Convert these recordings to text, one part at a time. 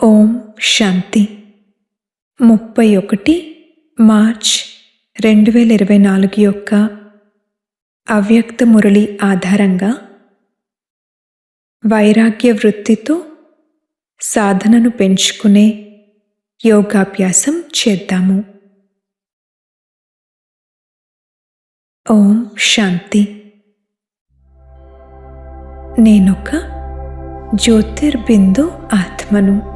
ఓం శాంతి 31 March 2024 యొక్క అవ్యక్త మురళి ఆధారంగా వైరాగ్య వృత్తితో సాధనను పెంచుకునే యోగాభ్యాసం చేద్దాము. ఓం శాంతి. నేనొక జ్యోతిర్బిందు ఆత్మను.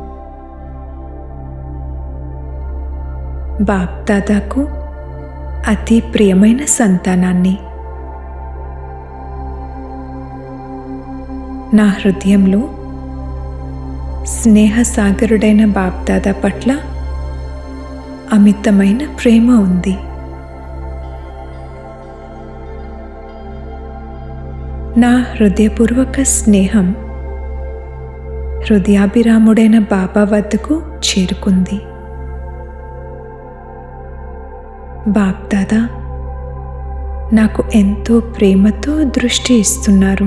బాప్దాదాకు అతి ప్రియమైన సంతానాన్ని. నా హృదయంలో స్నేహసాగరుడైన బాప్దాదా పట్ల అమితమైన ప్రేమ ఉంది. నా హృదయపూర్వక స్నేహం హృదయాభిరాముడైన బాబా వద్దకు చేరుకుంది. బాప్దాదా నాకు ఎంతో ప్రేమతో దృష్టి ఇస్తున్నారు.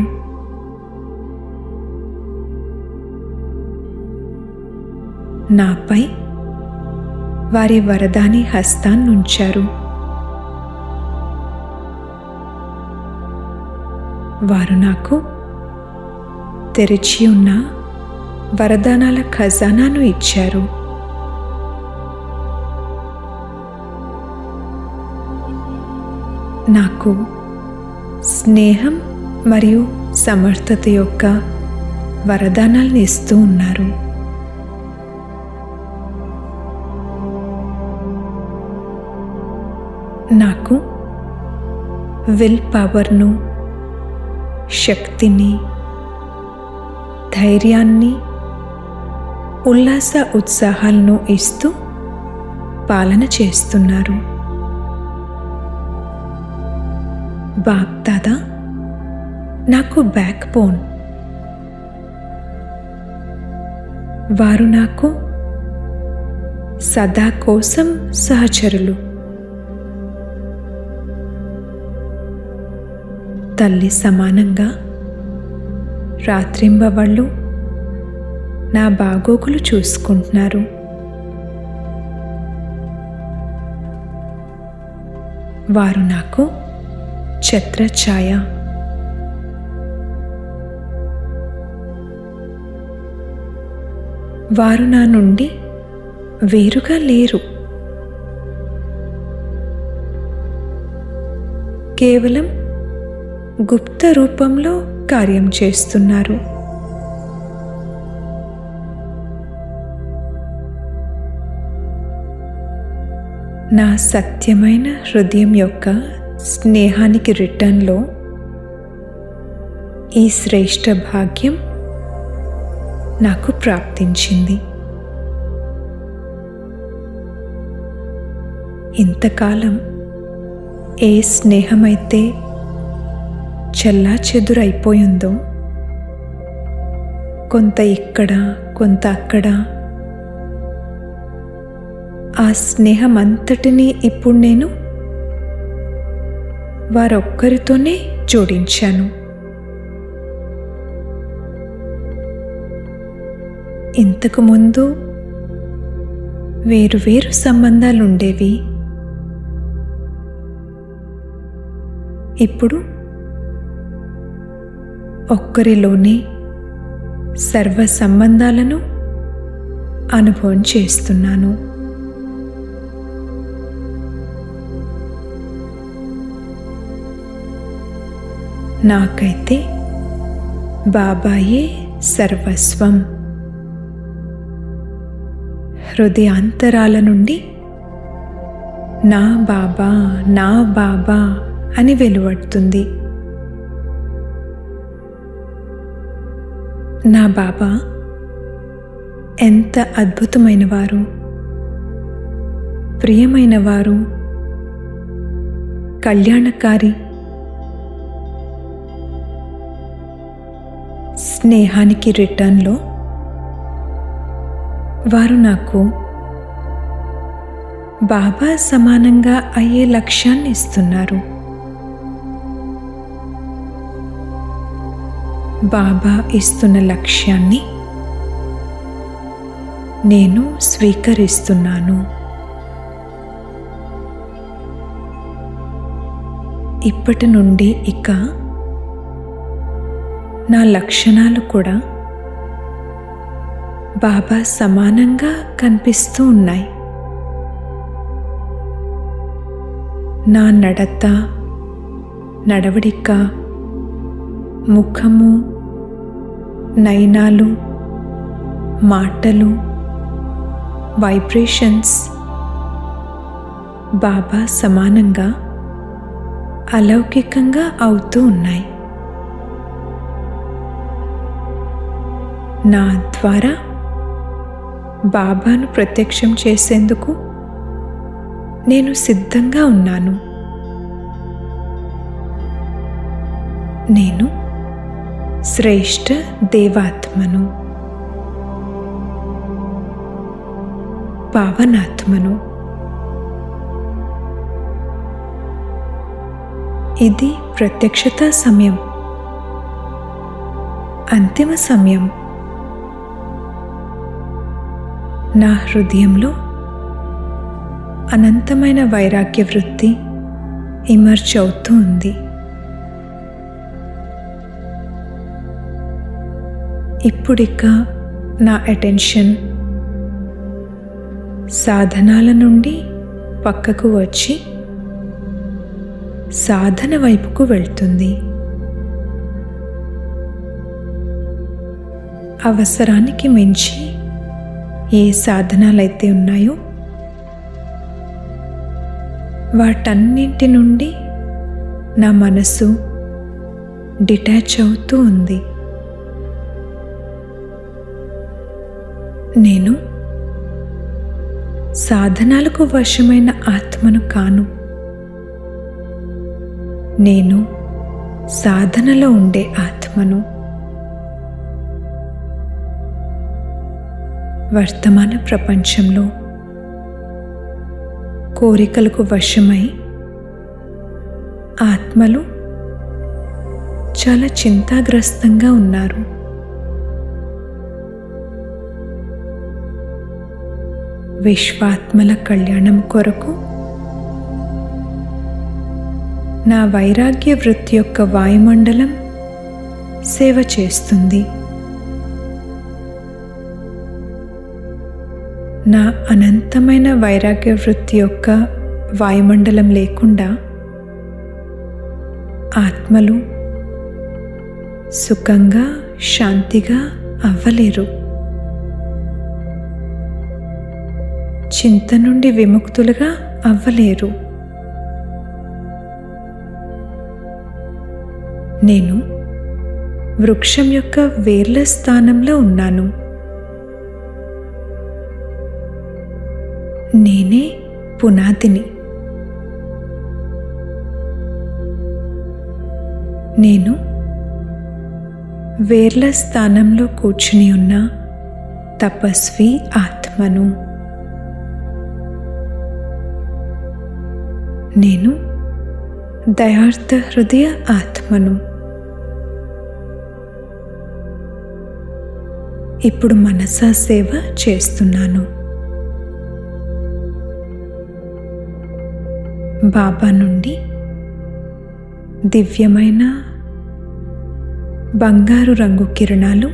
నాపై వారి వరదాని హస్తాన్నుంచారు. వారు నాకు తెరిచి ఉన్న వరదానాల ఖజానాను ఇచ్చారు. నాకు స్నేహం మరియు సమర్థత యొక్క వరదానాలను ఇస్తూ ఉన్నారు. నాకు విల్ పవర్ను, శక్తిని, ధైర్యాన్ని, ఉల్లాస ఉత్సాహాలను ఇస్తూ పాలన చేస్తున్నారు. బాప్దాదా నాకు బ్యాక్ బోన్. వారు నాకు సదా కోసం సహచరులు. తల్లి సమానంగా రాత్రింబవళ్ళు నా బాగోగులు చూసుకుంటున్నారు. వారు నాకు ఛత్రఛాయ. వారు నా నుండి వేరుగా లేరు. కేవలం గుప్త రూపంలో కార్యం చేస్తున్నారు. నా సత్యమైన హృదయం యొక్క స్నేహానికి రిటర్న్లో ఈ శ్రేష్ఠ భాగ్యం నాకు ప్రాప్తించింది. ఇంతకాలం ఏ స్నేహమైతే చెల్లాచెదురైపోయిందో, కొంత ఇక్కడ కొంత అక్కడ, ఆ స్నేహమంతటినీ ఇప్పుడు నేను వారొక్కరితోనే జోడించాను. ఇంతకు ముందు వేరువేరు సంబంధాలుండేవి. ఇప్పుడు ఒక్కరిలోనే సర్వ సంబంధాలను అనుభవం చేస్తున్నాను. నాకైతే బాబాయే సర్వస్వం. హృదయాంతరాల నుండి నా బాబా, నా బాబా అని వెలువడుతుంది. నా బాబా ఎంత అద్భుతమైనవారు, ప్రియమైనవారు, కళ్యాణకారి. స్నేహానికి రిటర్న్లో వారు నాకు బాబా సమానంగా అయ్యే లక్ష్యాన్ని ఇస్తున్నారు. బాబా ఇస్తున్న లక్ష్యాన్ని నేను స్వీకరిస్తున్నాను. ఇప్పటి నుండి ఇక నా లక్షణాలు కూడా బాబా సమానంగా కనిపిస్తూ ఉన్నాయి. నా నడత, నడవడిక, ముఖము, నయనాలు, మాటలు, వైబ్రేషన్స్ బాబా సమానంగా అలౌకికంగా అవుతూ ఉన్నాయి. నా ద్వారా బాబాను ప్రత్యక్షం చేసేందుకు నేను సిద్ధంగా ఉన్నాను. నేను శ్రేష్ఠ దేవాత్మను, పావనాత్మను. ఇది ప్రత్యక్షత సమయం, అంతిమ సమయం. నా హృదయంలో అనంతమైన వైరాగ్య వృత్తి ఇమర్జ్ అవుతూ ఉంది. ఇప్పుడిక నా అటెన్షన్ సాధనాల నుండి పక్కకు వచ్చి సాధన వైపుకు వెళ్తుంది. అవసరానికి మించి ఏ సాధనాలైతే ఉన్నాయో వాటన్నింటి నుండి నా మనసు డిటాచ్ అవుతూ ఉంది. నేను సాధనాలకు వశమైన ఆత్మను కాను. నేను సాధనలో ఉండే ఆత్మను. వర్తమాన ప్రపంచంలో కోరికలకు వశమై ఆత్మలు చాలా చింతాగ్రస్తంగా ఉన్నారు. విశ్వాత్మల కళ్యాణం కొరకు నా వైరాగ్య వృత్తి యొక్క వాయుమండలం సేవ చేస్తుంది. నా అనంతమైన వైరాగ్య వృత్తి యొక్క వాయుమండలం లేకుండా ఆత్మలు సుఖంగా, శాంతిగా అవ్వలేరు. చింత నుండి విముక్తులుగా అవ్వలేరు. నేను వృక్షం యొక్క వేర్ల స్థానంలో ఉన్నాను. నేనే పునాదిని. నేను వేర్ల స్థానంలో కూర్చుని ఉన్న తపస్వి ఆత్మను. నేను దయార్థ హృదయ ఆత్మను. ఇప్పుడు మనసా సేవ చేస్తున్నాను. బాబా నుండి దివ్యమైన బంగారు రంగు కిరణాలు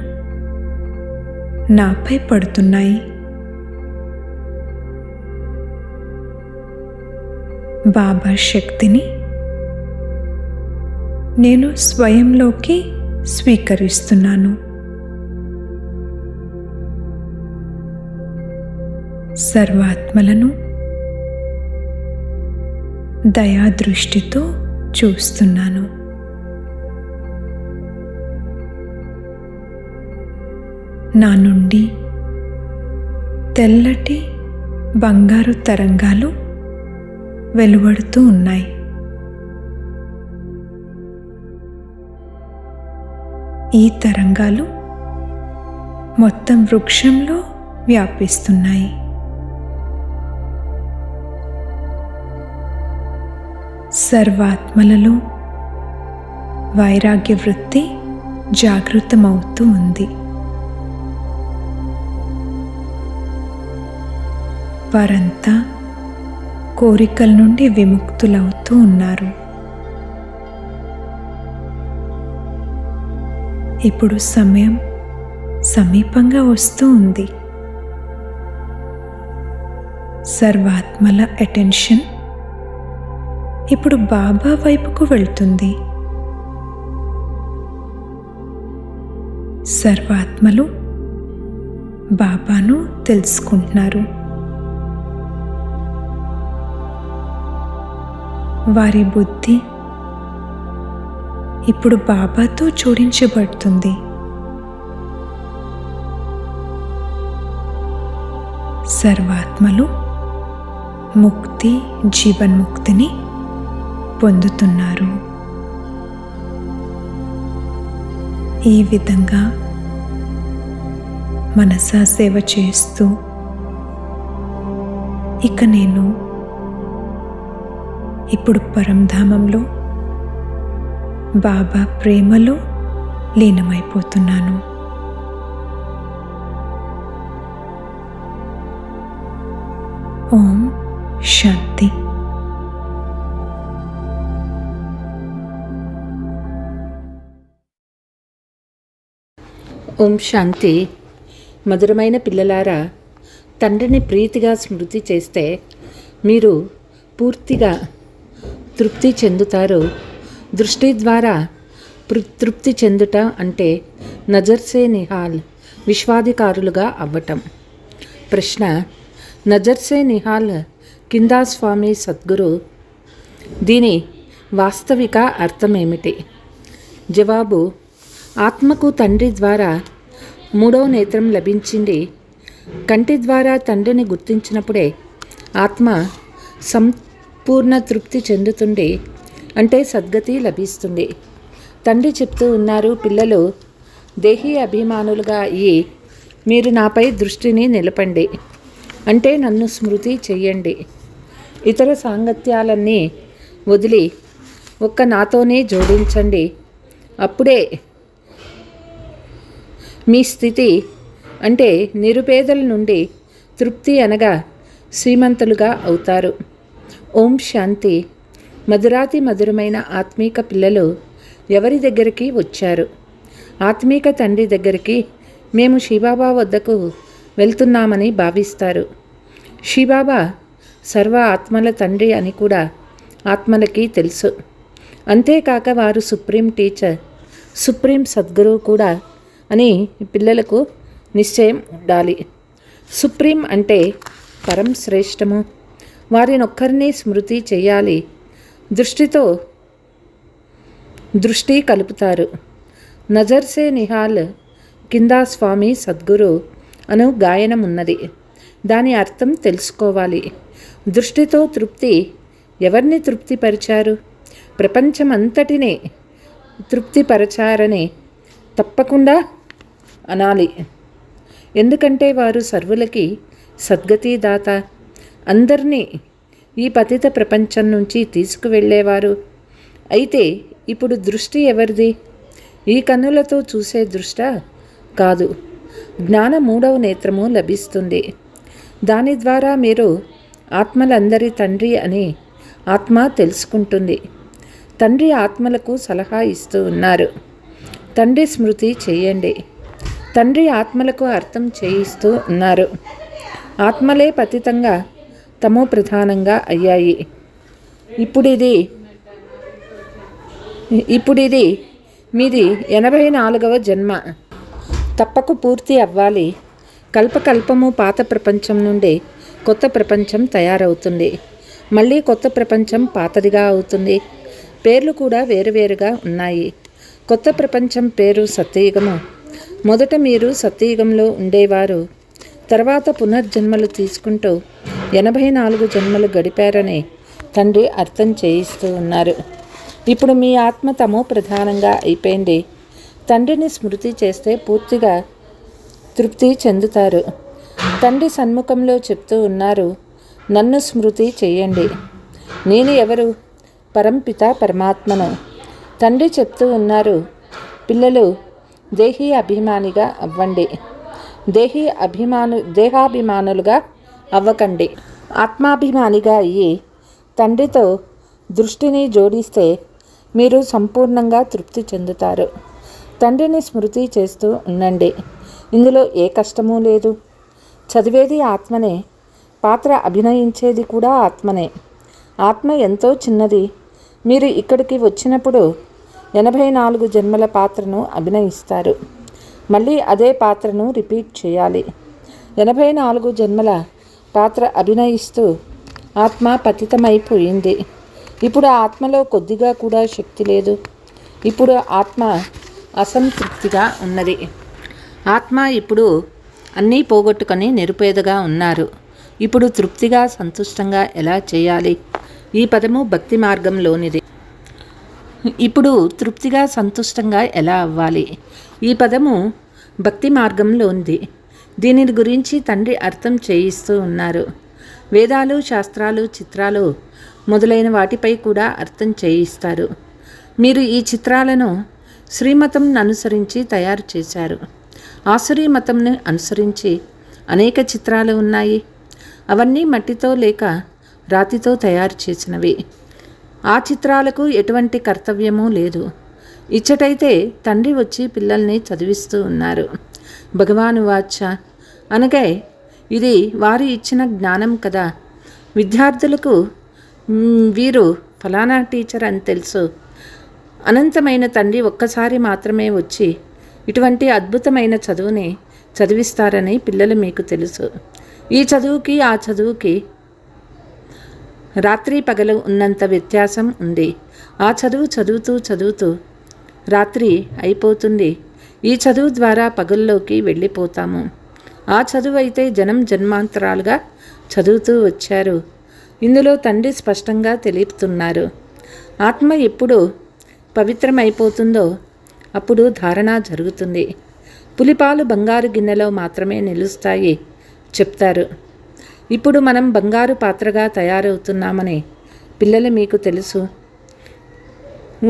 నాపై పడుతున్నాయి. బాబా శక్తిని నేను స్వయంలోకి స్వీకరిస్తున్నాను. సర్వాత్మలను దయాదృష్టితో చూస్తున్నాను. నా నుండి తెల్లటి బంగారు తరంగాలు వెలువడుతూ ఉన్నాయి. ఈ తరంగాలు మొత్తం వృక్షంలో వ్యాపిస్తున్నాయి. సర్వాత్మలలో వైరాగ్య వృత్తి జాగృతమవుతూ ఉంది. వారంతా కోరికల నుండి విముక్తులవుతూ ఉన్నారు. ఇప్పుడు సమయం సమీపంగా వస్తూ ఉంది. సర్వాత్మల అటెన్షన్ ఇప్పుడు బాబా వైపుకు వెళ్తుంది. సర్వాత్మలు బాబాను తెలుసుకుంటున్నారు. వారి బుద్ధి ఇప్పుడు బాబాతో జోడించబడుతుంది. సర్వాత్మలు ముక్తి, జీవన్ముక్తిని పొందుతున్నారు. ఈ విధంగా మనసా సేవ చేస్తూ ఇక నేను ఇప్పుడు పరంధామంలో బాబా ప్రేమలో లీనమైపోతున్నాను. ఓం శాంతి. ఓం శాంతి. మధురమైన పిల్లలారా, తండ్రిని ప్రీతిగా స్మృతి చేస్తే మీరు పూర్తిగా తృప్తి చెందుతారు. దృష్టి ద్వారా తృప్తి చెందుట అంటే నజర్సే నిహాల్, విశ్వాధికారులుగా అవ్వటం. ప్రశ్న: నజర్సే నిహాల్ కిందా స్వామి సద్గురు, దీని వాస్తవిక అర్థమేమిటి? జవాబు: ఆత్మకు తండ్రి ద్వారా మూడవ నేత్రం లభించింది. కంటి ద్వారా తండ్రిని గుర్తించినప్పుడే ఆత్మ సంపూర్ణ తృప్తి చెందుతుంది, అంటే సద్గతి లభిస్తుంది. తండ్రి చెప్తూ ఉన్నారు, పిల్లలు దేహీ అభిమానులుగా అయ్యి మీరు నాపై దృష్టిని నిలపండి, అంటే నన్ను స్మృతి చెయ్యండి. ఇతర సాంగత్యాలన్నీ వదిలి ఒక్క నాతోనే జోడించండి. అప్పుడే మీ స్థితి అంటే నిరుపేదల నుండి తృప్తి అనగా శ్రీమంతులుగా అవుతారు. ఓం శాంతి. మధురాతి మధురమైన ఆత్మీక పిల్లలు ఎవరి దగ్గరికి వచ్చారు? ఆత్మీక తండ్రి దగ్గరికి మేము శివబాబా వద్దకు వెళ్తున్నామని భావిస్తారు. శివబాబా సర్వ ఆత్మల తండ్రి అని కూడా ఆత్మలకి తెలుసు. అంతేకాక వారు సుప్రీం టీచర్, సుప్రీం సద్గురువు కూడా అని పిల్లలకు నిశ్చయం ఉండాలి. సుప్రీం అంటే పరం శ్రేష్టము, వారినొక్కరిని స్మృతి చేయాలి. దృష్టి కలుపుతారు. నజర్సే నిహాల్ కిందా స్వామి సద్గురు అను గాయనం ఉన్నది. దాని అర్థం తెలుసుకోవాలి. దృష్టితో తృప్తి ఎవరిని తృప్తిపరిచారు? ప్రపంచమంతటిని తృప్తిపరచారని తప్పకుండా అనాలి. ఎందుకంటే వారు సర్వులకి సద్గతి దాత, అందరినీ ఈ పతిత ప్రపంచం నుంచి తీసుకువెళ్ళేవారు. అయితే ఇప్పుడు దృష్టి ఎవరిది? ఈ కన్నులతో చూసే దృష్ట కాదు, జ్ఞాన మూడవ నేత్రము లభిస్తుంది. దాని ద్వారా మీరు ఆత్మలందరి తండ్రి అని ఆత్మ తెలుసుకుంటుంది. తండ్రి ఆత్మలకు సలహా ఇస్తూ ఉన్నారు, తండ్రి స్మృతి చేయండి. తండ్రి ఆత్మలకు అర్థం చేయిస్తూ ఉన్నారు. ఆత్మలే పతితంగా తమో ప్రధానంగా అయ్యాయి. ఇప్పుడిది మీది 84వ జన్మ. తప్పకు పూర్తి అవ్వాలి. కల్పకల్పము పాత ప్రపంచం నుండి కొత్త ప్రపంచం తయారవుతుంది. మళ్ళీ కొత్త ప్రపంచం పాతదిగా అవుతుంది. పేర్లు కూడా వేరువేరుగా ఉన్నాయి. కొత్త ప్రపంచం పేరు సత్యయుగము. మొదట మీరు సత్యయుగంలో ఉండేవారు. తర్వాత పునర్జన్మలు తీసుకుంటూ 84 జన్మలు గడిపారని తండ్రి అర్థం చేయిస్తూ ఉన్నారు. ఇప్పుడు మీ ఆత్మ తమో ప్రధానంగా అయిపోయింది. తండ్రిని స్మృతి చేస్తే పూర్తిగా తృప్తి చెందుతారు. తండ్రి సన్ముఖంలో చెప్తూ ఉన్నారు, నన్ను స్మృతి చేయండి. నేను ఎవరు? పరంపిత పరమాత్మను. తండ్రి చెప్తూ ఉన్నారు, పిల్లలు దేహీ అభిమానిగా అవ్వండి. దేహాభిమానులుగా అవ్వకండి. ఆత్మాభిమానిగా అయ్యి తండ్రితో దృష్టిని జోడిస్తే మీరు సంపూర్ణంగా తృప్తి చెందుతారు. తండ్రిని స్మృతి చేస్తూ ఉండండి. ఇందులో ఏ కష్టమూ లేదు. చదివేది ఆత్మనే, పాత్ర అభినయించేది కూడా ఆత్మనే. ఆత్మ ఎంతో చిన్నది. మీరు ఇక్కడికి వచ్చినప్పుడు 84 జన్మల పాత్రను అభినయిస్తారు. మళ్ళీ అదే పాత్రను రిపీట్ చేయాలి. 84 జన్మల పాత్ర అభినయిస్తూ ఆత్మ పతితమైపోయింది. ఇప్పుడు ఆత్మలో కొద్దిగా కూడా శక్తి లేదు. ఇప్పుడు ఆత్మ అసంతృప్తిగా ఉన్నది. ఆత్మ ఇప్పుడు అన్నీ పోగొట్టుకొని నిరుపేదగా ఉన్నారు. ఇప్పుడు తృప్తిగా సంతుష్టంగా ఎలా చేయాలి? ఈ పదము భక్తి మార్గంలోనిది. ఇప్పుడు తృప్తిగా సంతుష్టంగా ఎలా అవ్వాలి? ఈ పదము భక్తి మార్గంలోనిది. దీనిని గురించి తండ్రి అర్థం చేయిస్తూ ఉన్నారు. వేదాలు, శాస్త్రాలు, చిత్రాలు మొదలైన వాటిపై కూడా అర్థం చేయిస్తారు. మీరు ఈ చిత్రాలను శ్రీమతం అనుసరించి తయారు చేశారు. ఆసురీ మతంను అనుసరించి అనేక చిత్రాలు ఉన్నాయి. అవన్నీ మట్టితో లేక రాతితో తయారు చేసినవి. ఆ చిత్రాలకు ఎటువంటి కర్తవ్యమూ లేదు. ఇచ్చటైతే తండ్రి వచ్చి పిల్లల్ని చదివిస్తూ ఉన్నారు. భగవాను వాచ అనగా ఇది వారు ఇచ్చిన జ్ఞానం కదా. విద్యార్థులకు వీరు ఫలానా టీచర్ అని తెలుసు. అనంతమైన తండ్రి ఒక్కసారి మాత్రమే వచ్చి ఇటువంటి అద్భుతమైన చదువుని చదివిస్తారని పిల్లలు మీకు తెలుసు. ఈ చదువుకి ఆ చదువుకి రాత్రి పగలు ఉన్నంత వ్యత్యాసం ఉంది. ఆ చదువు చదువుతూ రాత్రి అయిపోతుంది. ఈ చదువు ద్వారా పగల్లోకి వెళ్ళిపోతాము. ఆ చదువు అయితే జన్మాంతరాలుగా చదువుతూ వచ్చారు. ఇందులో తండ్రి స్పష్టంగా తెలుపుతున్నారు. ఆత్మ ఎప్పుడు పవిత్రమైపోతుందో అప్పుడు ధారణ జరుగుతుంది. పులిపాలు బంగారు గిన్నెలో మాత్రమే నిలుస్తాయి చెప్తారు. ఇప్పుడు మనం బంగారు పాత్రగా తయారవుతున్నామని పిల్లలు మీకు తెలుసు.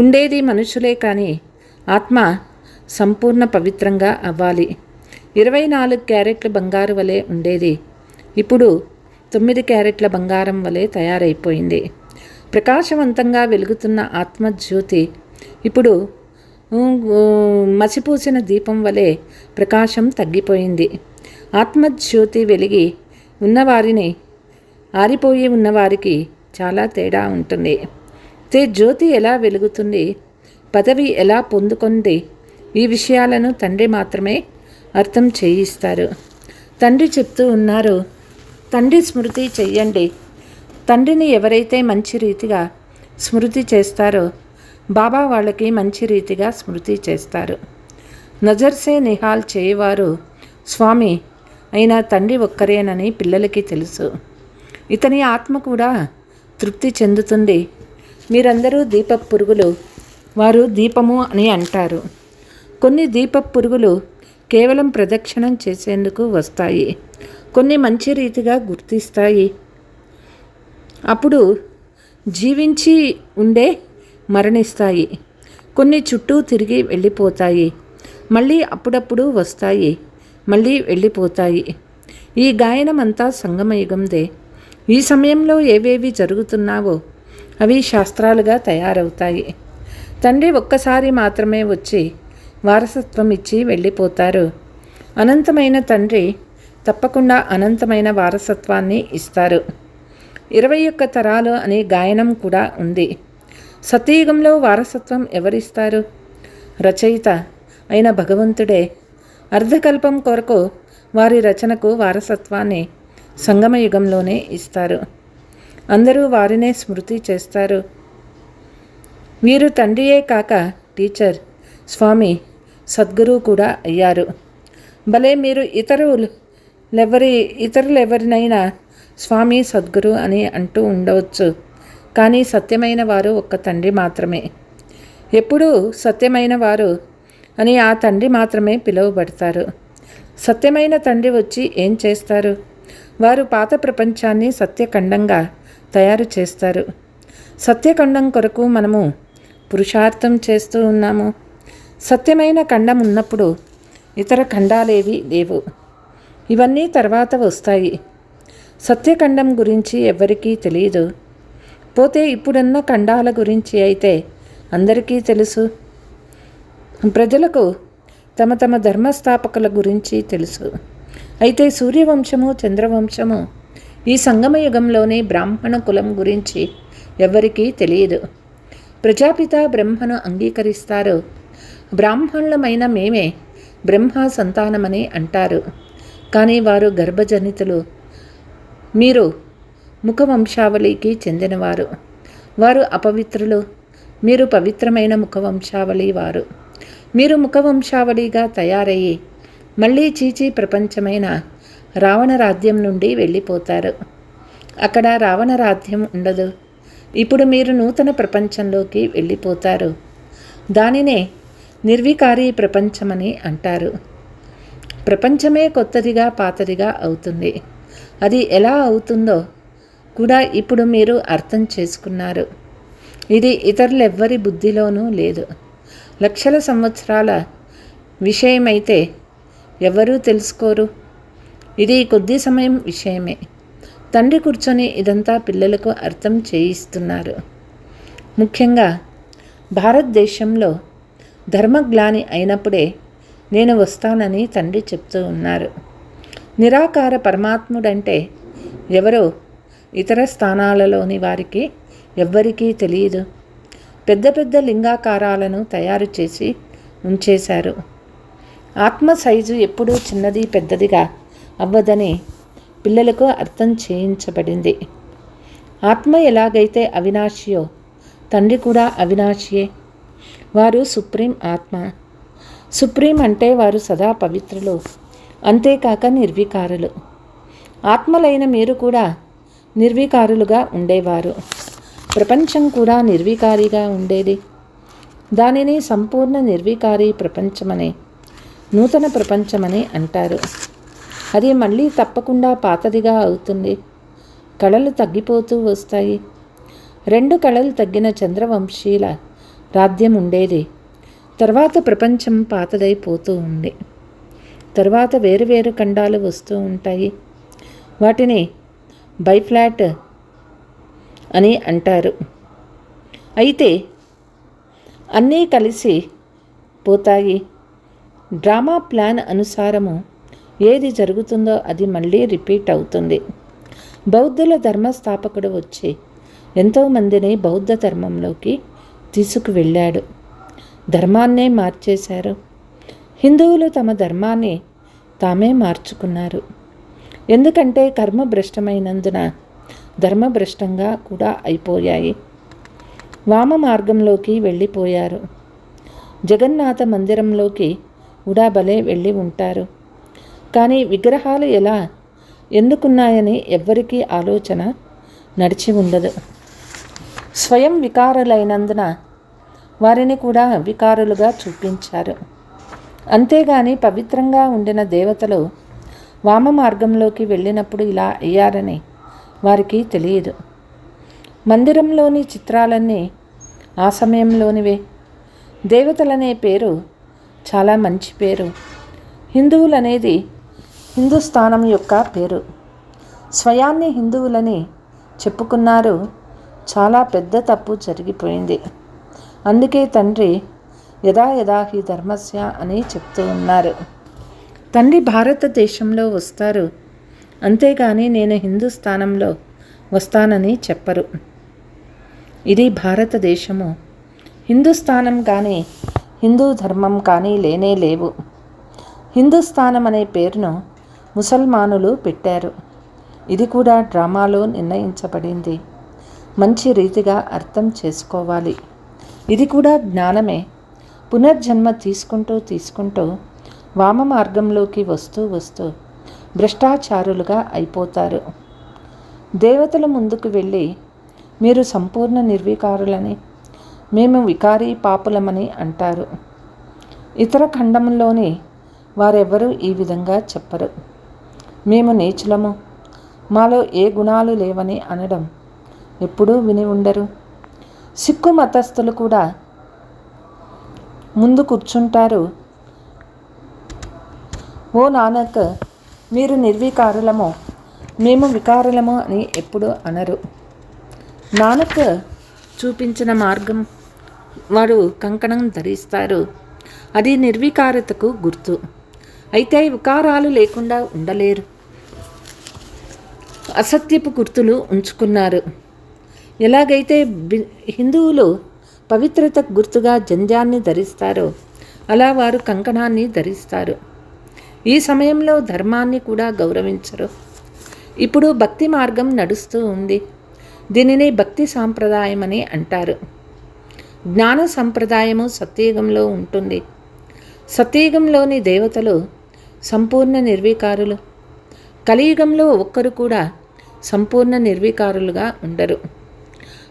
ఉండేది మనుషులే కానీ ఆత్మ సంపూర్ణ పవిత్రంగా అవ్వాలి. 24 క్యారెట్ల బంగారు వలె ఉండేది. ఇప్పుడు 9 క్యారెట్ల బంగారం వలె తయారైపోయింది. ప్రకాశవంతంగా వెలుగుతున్న ఆత్మజ్యోతి ఇప్పుడు మసిపూసిన దీపం వలె ప్రకాశం తగ్గిపోయింది. ఆత్మజ్యోతి వెలిగి ఉన్నవారిని ఆరిపోయి ఉన్నవారికి చాలా తేడా ఉంటుంది. జ్యోతి ఎలా వెలుగుతుంది, పదవి ఎలా పొందుకుంది, ఈ విషయాలను తండ్రి మాత్రమే అర్థం చేయిస్తారు. తండ్రి చెప్తూ ఉన్నారు, తండ్రి స్మృతి చెయ్యండి. తండ్రిని ఎవరైతే మంచి రీతిగా స్మృతి చేస్తారో బాబా వాళ్ళకి మంచి రీతిగా స్మృతి చేస్తారు. నజర్సే నిహాల్ చేయవారు స్వామి అయినా తండ్రి ఒక్కరేనని పిల్లలకి తెలుసు. ఇతని ఆత్మ కూడా తృప్తి చెందుతుంది. మీరందరూ దీపపు పురుగులు, వారు దీపము అని అంటారు. కొన్ని దీపపు పురుగులు కేవలం ప్రదక్షిణం చేసేందుకు వస్తాయి. కొన్ని మంచి రీతిగా గుర్తిస్తాయి. అప్పుడు జీవించి ఉండే మరణిస్తాయి. కొన్ని చుట్టూ తిరిగి వెళ్ళిపోతాయి. మళ్ళీ అప్పుడప్పుడు వస్తాయి, మళ్ళీ వెళ్ళిపోతాయి. ఈ గాయనం అంతా సంగమయుగందే. ఈ సమయంలో ఏవేవి జరుగుతున్నావో అవి శాస్త్రాలుగా తయారవుతాయి. తండ్రి ఒక్కసారి మాత్రమే వచ్చి వారసత్వం ఇచ్చి వెళ్ళిపోతారు. అనంతమైన తండ్రి తప్పకుండా అనంతమైన వారసత్వాన్ని ఇస్తారు. 21 తరాలు అనే గాయనం కూడా ఉంది. సత్యయుగంలో వారసత్వం ఎవరిస్తారు? రచయిత అయిన భగవంతుడే. అర్ధకల్పం కొరకు వారి రచనకు వారసత్వాన్ని సంగమయుగంలోనే ఇస్తారు. అందరూ వారినే స్మృతి చేస్తారు. వీరు తండ్రియే కాక టీచర్, స్వామి, సద్గురువు కూడా అయ్యారు. భలే మీరు ఇతరులెవరినైనా స్వామి, సద్గురు అని అంటూ ఉండవచ్చు. కానీ సత్యమైన వారు ఒక్క తండ్రి మాత్రమే. ఎప్పుడూ సత్యమైన వారు అని ఆ తండ్రి మాత్రమే పిలువబడతారు. సత్యమైన తండ్రి వచ్చి ఏం చేస్తారు? వారు పాత ప్రపంచాన్ని సత్యఖండంగా తయారు చేస్తారు. సత్యఖండం కొరకు మనము పురుషార్థం చేస్తూ ఉన్నాము. సత్యమైన ఖండం ఉన్నప్పుడు ఇతర ఖండాలేవి లేవు. ఇవన్నీ తర్వాత వస్తాయి. సత్యఖండం గురించి ఎవ్వరికీ తెలియదు. పోతే ఇప్పుడున్న ఖండాల గురించి అయితే అందరికీ తెలుసు. ప్రజలకు తమ తమ ధర్మస్థాపకుల గురించి తెలుసు. అయితే సూర్యవంశము, చంద్రవంశము, ఈ సంగమ యుగంలోని బ్రాహ్మణ కులం గురించి ఎవ్వరికీ తెలియదు. ప్రజాపిత బ్రహ్మను అంగీకరిస్తారు. బ్రాహ్మణులమైన మేమే బ్రహ్మ సంతానమని అంటారు. కానీ వారు గర్భజనితులు. మీరు ముఖవంశావళికి చెందినవారు. వారు అపవిత్రులు. మీరు పవిత్రమైన ముఖవంశావళి వారు. మీరు ముఖవంశావళిగా తయారయ్యి మళ్ళీ చీచీ ప్రపంచమైన రావణరాజ్యం నుండి వెళ్ళిపోతారు. అక్కడ రావణరాజ్యం ఉండదు. ఇప్పుడు మీరు నూతన ప్రపంచంలోకి వెళ్ళిపోతారు. దానినే నిర్వికారి ప్రపంచమని అంటారు. ప్రపంచమే కొత్తదిగా పాతదిగా అవుతుంది. అది ఎలా అవుతుందో కూడా ఇప్పుడు మీరు అర్థం చేసుకున్నారు. ఇది ఇతరులెవ్వరి బుద్ధిలోనూ లేదు. లక్షల సంవత్సరాల విషయమైతే ఎవరూ తెలుసుకోరు. ఇది కొద్ది సమయం విషయమే. తండ్రి కూర్చొని ఇదంతా పిల్లలకు అర్థం చేయిస్తున్నారు. ముఖ్యంగా భారతదేశంలో ధర్మగ్లాని అయినప్పుడే నేను వస్తానని తండ్రి చెప్తూ ఉన్నారు. నిరాకార పరమాత్ముడంటే ఎవరో ఇతర స్థానాలలోని వారికి ఎవ్వరికీ తెలియదు. పెద్ద పెద్ద లింగాకారాలను తయారు చేసి ఉంచేశారు. ఆత్మ సైజు ఎప్పుడూ చిన్నది పెద్దదిగా అవ్వదని పిల్లలకు అర్థం చేయించబడింది. ఆత్మ ఎలాగైతే అవినాశియో తండ్రి కూడా అవినాశియే. వారు సుప్రీం ఆత్మ. సుప్రీం అంటే వారు సదా పవిత్రులు, అంతేకాక నిర్వికారులు. ఆత్మలైన మీరు కూడా నిర్వికారులుగా ఉండేవారు. ప్రపంచం కూడా నిర్వికారిగా ఉండేది. దానిని సంపూర్ణ నిర్వికారి ప్రపంచమని, నూతన ప్రపంచమని అంటారు. అది మళ్ళీ తప్పకుండా పాతదిగా అవుతుంది. కళలు తగ్గిపోతూ వస్తాయి. 2 కళలు తగ్గిన చంద్రవంశీల రాజ్యం ఉండేది. తర్వాత ప్రపంచం పాతదైపోతూ ఉంది. తర్వాత వేరు ఖండాలు వస్తూ ఉంటాయి. వాటిని బైఫ్లాట్ అని అంటారు. అయితే అన్నీ కలిసి పోతాయి. డ్రామా ప్లాన్ అనుసారము ఏది జరుగుతుందో అది మళ్ళీ రిపీట్ అవుతుంది. బౌద్ధుల ధర్మస్థాపకుడు వచ్చి ఎంతోమందిని బౌద్ధ ధర్మంలోకి తీసుకువెళ్ళాడు. ధర్మాన్నే మార్చేశారు. హిందువులు తమ ధర్మాన్ని తామే మార్చుకున్నారు. ఎందుకంటే కర్మభ్రష్టమైనందున ధర్మభ్రష్టంగా కూడా అయిపోయాయి. వామ మార్గంలోకి వెళ్ళిపోయారు. జగన్నాథ మందిరంలోకి ఉడాబలే వెళ్ళి ఉంటారు. కానీ విగ్రహాలు ఎలా ఎందుకున్నాయని ఎవ్వరికీ ఆలోచన నడిచి ఉండదు. స్వయం వికారులైనందున వారిని కూడా వికారులుగా చూపించారు. అంతేగాని పవిత్రంగా ఉండిన దేవతలు వామ మార్గంలోకి వెళ్ళినప్పుడు ఇలా అయ్యారని వారికి తెలియదు. మందిరంలోని చిత్రాలన్నీ ఆ సమయంలోనివే. దేవతలనే పేరు చాలా మంచి పేరు. హిందువులనేది హిందుస్థానం యొక్క పేరు. స్వయాన్ని హిందువులని చెప్పుకున్నారు. చాలా పెద్ద తప్పు జరిగిపోయింది. అందుకే తండ్రి యదా యదా హి ధర్మస్య అని చెప్తూ ఉన్నారు. తండ్రి భారతదేశంలో వస్తారు, అంతేగాని నేను హిందుస్థానంలో వస్తానని చెప్పరు. ఇది భారతదేశము. హిందుస్థానం కానీ హిందూ ధర్మం కానీ లేనే లేవు. హిందుస్థానం అనే పేరును ముసల్మానులు పెట్టారు. ఇది కూడా డ్రామాలో నిర్ణయించబడింది. మంచి రీతిగా అర్థం చేసుకోవాలి. ఇది కూడా జ్ఞానమే. పునర్జన్మ తీసుకుంటూ వామ మార్గంలోకి వస్తూ భ్రష్టాచారులుగా అయిపోతారు. దేవతల ముందుకు వెళ్ళి మీరు సంపూర్ణ నిర్వికారులని, మేము వికారీ పాపులమని అంటారు. ఇతర ఖండంలోని వారెవరూ ఈ విధంగా చెప్పరు. మేము నీచులము, మాలో ఏ గుణాలు లేవని అనడం ఎప్పుడూ విని ఉండరు. సిక్కు మతస్థులు కూడా ముందు కూర్చుంటారు. ఓ నానక్, మీరు నిర్వికారులము, మేము వికారులము అని ఎప్పుడు అనరు. నానక్ చూపించిన మార్గం వారు కంకణం ధరిస్తారు. అది నిర్వికారతకు గుర్తు. అయితే వికారాలు లేకుండా ఉండలేరు. అసత్యపు గుర్తులు ఉంచుకున్నారు. ఎలాగైతే హిందువులు పవిత్రతకు గుర్తుగా జంధ్యాన్ని ధరిస్తారో అలా వారు కంకణాన్ని ధరిస్తారు. ఈ సమయంలో ధర్మాన్ని కూడా గౌరవించరు. ఇప్పుడు భక్తి మార్గం నడుస్తూ ఉంది. దీనిని భక్తి సాంప్రదాయం అని అంటారు. జ్ఞాన సంప్రదాయము సత్యయుగంలో ఉంటుంది. సత్యయుగంలోని దేవతలు సంపూర్ణ నిర్వికారులు. కలియుగంలో ఒక్కరు కూడా సంపూర్ణ నిర్వికారులుగా ఉండరు.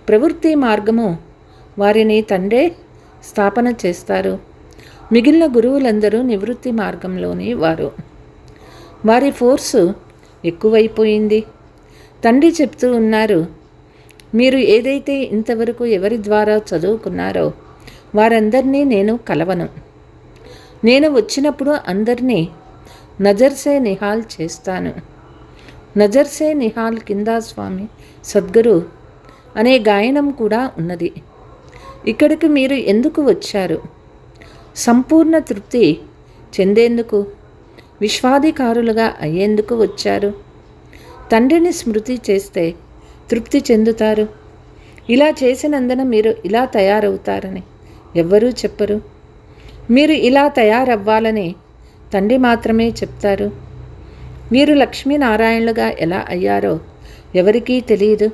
ప్రవృత్తి మార్గము వారిని తండ్రే స్థాపన చేస్తారు. మిగిలిన గురువులందరూ నివృత్తి మార్గంలోని వారు. వారి ఫోర్సు ఎక్కువైపోయింది. తండ్రి చెప్తూ ఉన్నారు, మీరు ఏదైతే ఇంతవరకు ఎవరి ద్వారా చదువుకున్నారో వారందరినీ నేను కలవను. నేను వచ్చినప్పుడు అందరినీ నజర్సే నిహాల్ చేస్తాను. నజర్సే నిహాల్ కింద స్వామి సద్గురు అనే గాయనం కూడా ఉన్నది. ఇక్కడికి మీరు ఎందుకు వచ్చారు? సంపూర్ణ తృప్తి చెందేందుకు, విశ్వాధికారులుగా అయ్యేందుకు వచ్చారు. తండ్రిని స్మృతి చేస్తే తృప్తి చెందుతారు. ఇలా చేసినందున మీరు ఇలా తయారవుతారని ఎవ్వరూ చెప్పరు. మీరు ఇలా తయారవ్వాలని తండ్రి మాత్రమే చెప్తారు. వీరు లక్ష్మీనారాయణులుగా ఎలా అయ్యారో ఎవరికీ తెలియదు.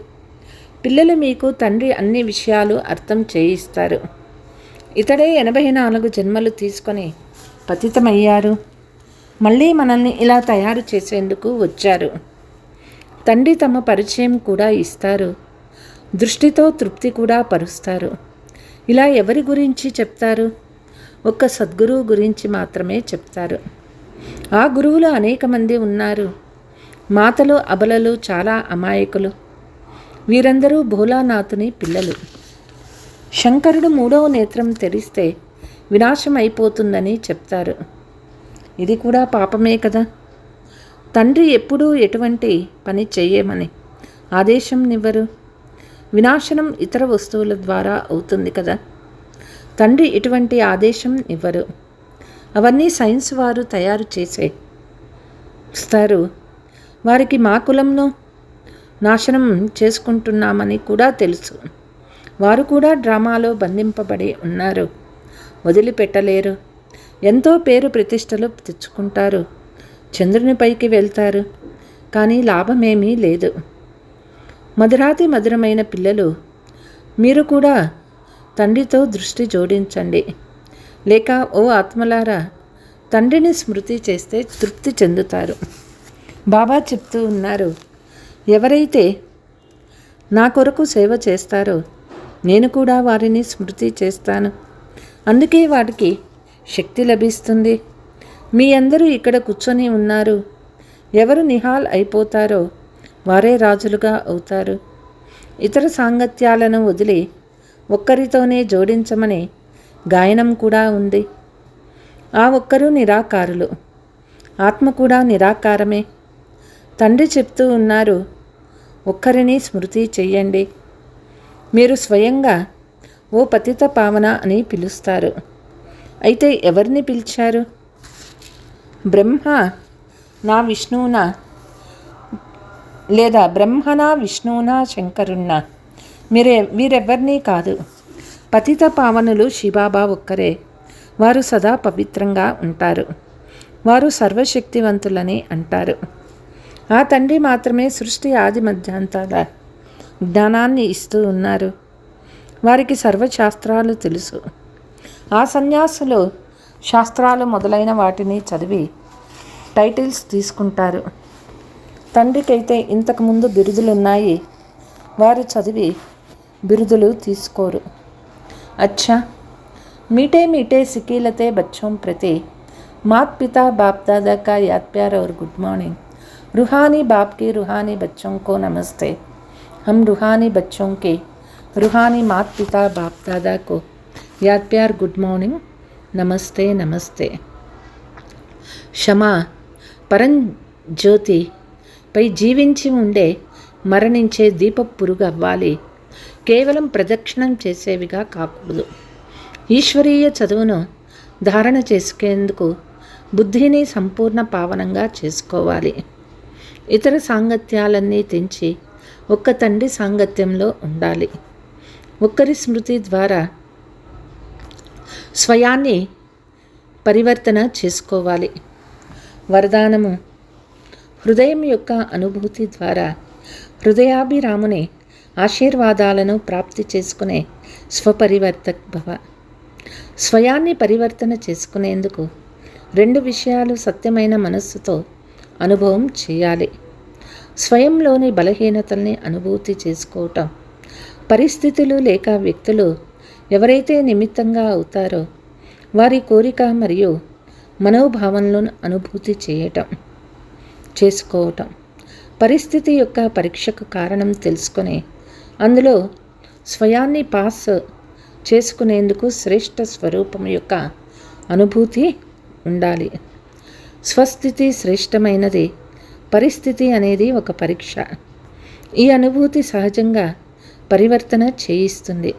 పిల్లలు మీకు తండ్రి అన్ని విషయాలు అర్థం చేయిస్తారు. ఇతడే 84 జన్మలు తీసుకొని పతితమయ్యారు. మళ్ళీ మనల్ని ఇలా తయారు చేసేందుకు వచ్చారు. తండ్రి తమ పరిచయం కూడా ఇస్తారు. దృష్టితో తృప్తి కూడా పరుస్తారు. ఇలా ఎవరి గురించి చెప్తారు? ఒక్క సద్గురువు గురించి మాత్రమే చెప్తారు. ఆ గురువులు అనేక మంది ఉన్నారు. మాతలు అబలలు చాలా అమాయకులు. వీరందరూ భోలానాథుని పిల్లలు. శంకరుడు 3వ నేత్రం తెరిస్తే వినాశం అయిపోతుందని చెప్తారు. ఇది కూడా పాపమే కదా. తండ్రి ఎప్పుడూ ఎటువంటి పని చేయమని ఆదేశం ఇవ్వరు. వినాశనం ఇతర వస్తువుల ద్వారా అవుతుంది కదా. తండ్రి ఎటువంటి ఆదేశం ఇవ్వరు. అవన్నీ సైన్స్ వారు తయారు చేసేస్తారు. వారికి మా కులంను నాశనం చేసుకుంటున్నామని కూడా తెలుసు. వారు కూడా డ్రామాలో బంధింపబడి ఉన్నారు. వదిలిపెట్టలేరు. ఎంతో పేరు ప్రతిష్టలు తెచ్చుకుంటారు. చంద్రునిపైకి వెళ్తారు. కానీ లాభమేమీ లేదు. మధురాతి మధురమైన పిల్లలు, మీరు కూడా తండ్రితో దృష్టి జోడించండి. లేక ఓ ఆత్మలారా, తండ్రిని స్మృతి చేస్తే తృప్తి చెందుతారు. బాబా చెప్తూ ఉన్నారు, ఎవరైతే నా కొరకు సేవ చేస్తారో నేను కూడా వారిని స్మృతి చేస్తాను. అందుకే వాటికి శక్తి లభిస్తుంది. మీ అందరూ ఇక్కడ కూర్చొని ఉన్నారు. ఎవరు నిహాల్ అయిపోతారో వారే రాజులుగా అవుతారు. ఇతర సాంగత్యాలను వదిలి ఒక్కరితోనే జోడించమని గాయనం కూడా ఉంది. ఆ ఒక్కరు నిరాకారులు. ఆత్మ కూడా నిరాకారమే. తండ్రి చెప్తూ ఉన్నారు, ఒక్కరిని స్మృతి చెయ్యండి. మీరు స్వయంగా ఓ పతిత పావన అని పిలుస్తారు. అయితే ఎవరిని పిలిచారు? బ్రహ్మ నా విష్ణువునా, లేదా బ్రహ్మనా విష్ణువునా శంకరున్నా? వీరెవ్వరినీ కాదు. పతిత పావనులు శివబాబా ఒక్కరే. వారు సదా పవిత్రంగా ఉంటారు. వారు సర్వశక్తివంతులని అంటారు. ఆ తండ్రి మాత్రమే సృష్టి ఆది మధ్యాంతాల జ్ఞానాన్ని ఇస్తూ ఉన్నారు. వారికి సర్వశాస్త్రాలు తెలుసు. ఆ సన్యాసులు శాస్త్రాలు మొదలైన వాటిని చదివి టైటిల్స్ తీసుకుంటారు. తండ్రికైతే ఇంతకుముందు బిరుదులున్నాయి. వారు చదివి బిరుదులు తీసుకోరు. अच्छा, मीठे मीठे सिकीलते बच्चों प्रति मात पिता बाप दादा का याद प्यार और गुड मॉर्निंग. रूहानी बाप के रूहानी बच्चों को नमस्ते. हम रूहानी बच्चों के रूहानी मात पिता बाप दादा को याद प्यार गुड मॉर्निंग, नमस्ते नमस्ते. क्षमा, परम ज्योति, పై జీవించి ఉండే మరణించే దీపపు పురుగు అవ్వాలి. కేవలం ప్రదక్షిణం చేసేవిగా కాకూడదు. ఈశ్వరీయ చదువును ధారణ చేసుకేందుకు బుద్ధిని సంపూర్ణ పావనంగా చేసుకోవాలి. ఇతర సాంగత్యాలన్నీ తెంచి ఒక్క తండ్రి సాంగత్యంలో ఉండాలి. ఒక్కరి స్మృతి ద్వారా స్వయాన్ని పరివర్తన చేసుకోవాలి. వరదానము: హృదయం యొక్క అనుభూతి ద్వారా హృదయాభిరాముని ఆశీర్వాదాలను ప్రాప్తి చేసుకునే స్వపరివర్తక్ భవ. స్వయాన్ని పరివర్తన చేసుకునేందుకు 2 విషయాలు సత్యమైన మనస్సుతో అనుభవం చేయాలి. స్వయంలోని బలహీనతల్ని అనుభూతి చేసుకోవటం, పరిస్థితులు లేక వ్యక్తులు ఎవరైతే నిమిత్తంగా అవుతారో వారి కోరిక మరియు మనోభావనలను అనుభూతి చేసుకోవటం, పరిస్థితి యొక్క పరీక్షకు కారణం తెలుసుకొని అందులో స్వయాన్ని పాస్ చేసుకునేందుకు శ్రేష్ఠ స్వరూపం యొక్క అనుభూతి ఉండాలి. స్వస్థితి శ్రేష్టమైనది, పరిస్థితి అనేది ఒక పరీక్ష. ఈ అనుభూతి సహజంగా పరివర్తన చేయిస్తుంది.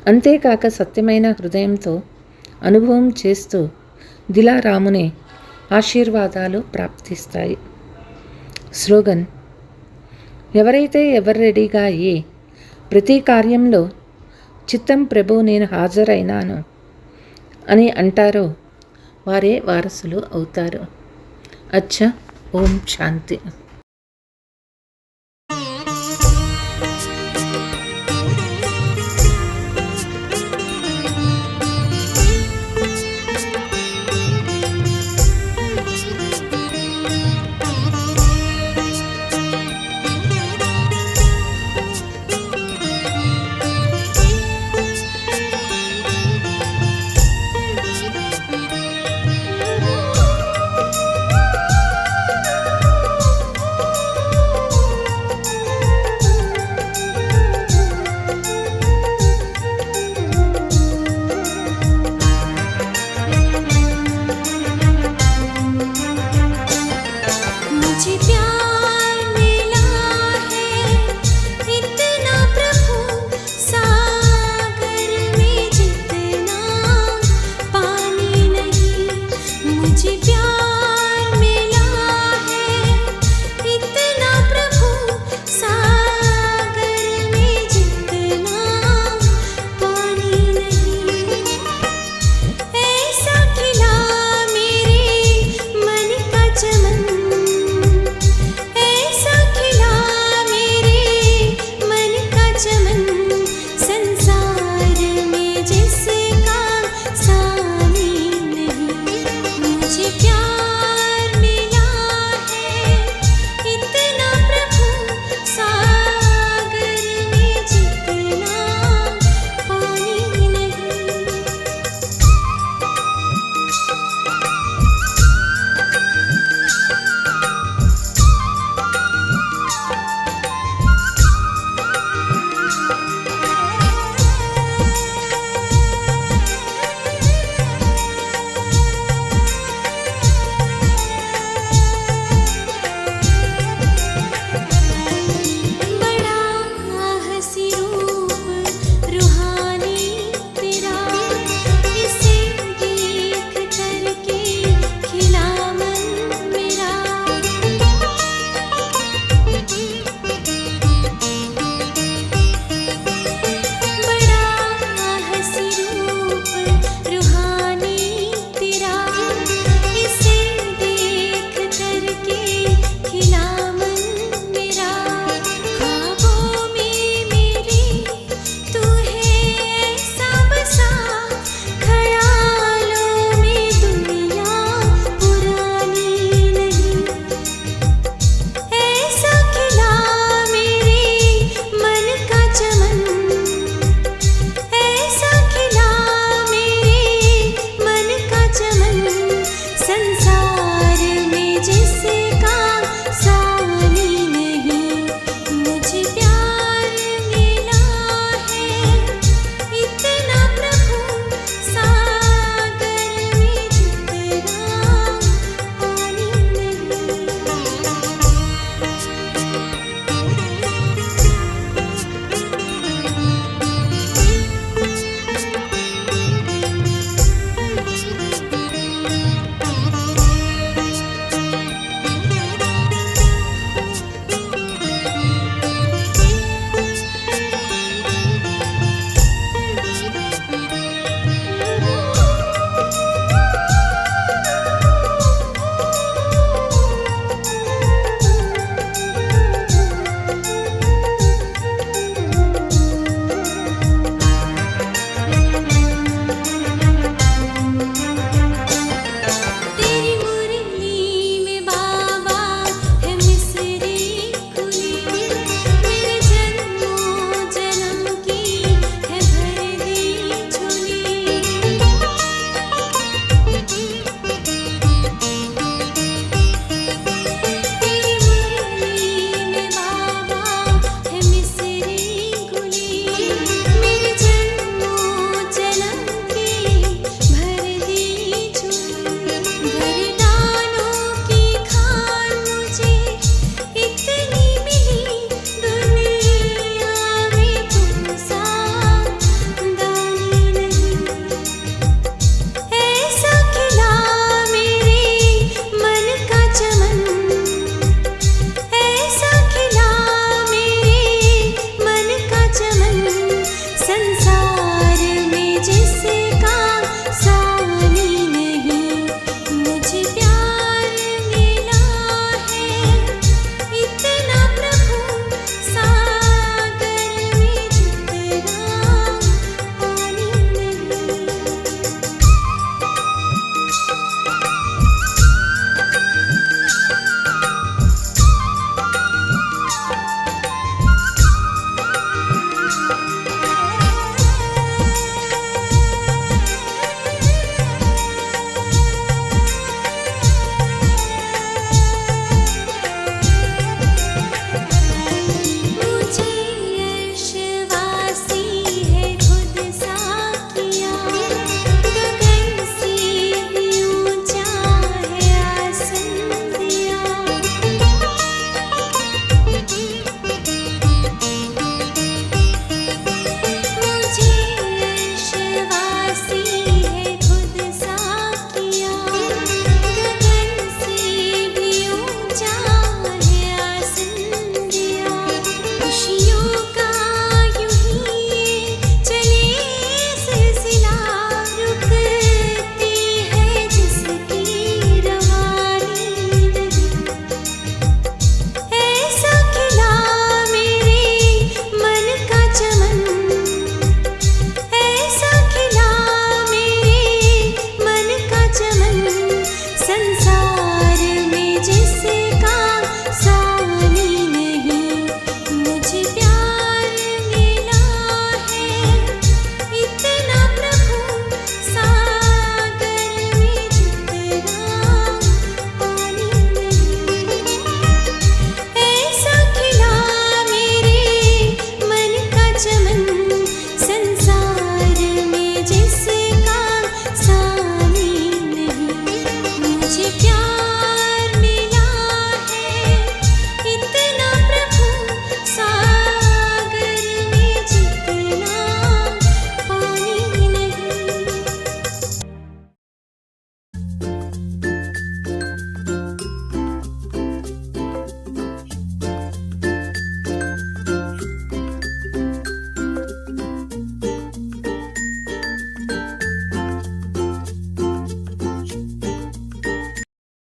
అంతేకాక సత్యమైన హృదయంతో అనుభవం చేస్తూ దిలారాముని ఆశీర్వాదాలు ప్రాప్తిస్తాయి. స్లోగన్: ఎవరైతే ఎవరు రెడీగా అయ్యి ప్రతి కార్యంలో చిత్తం ప్రభు నేను హాజరైనాను అని అంటారో వారే వారసులు అవుతారు. అచ్చా. ఓం శాంతి.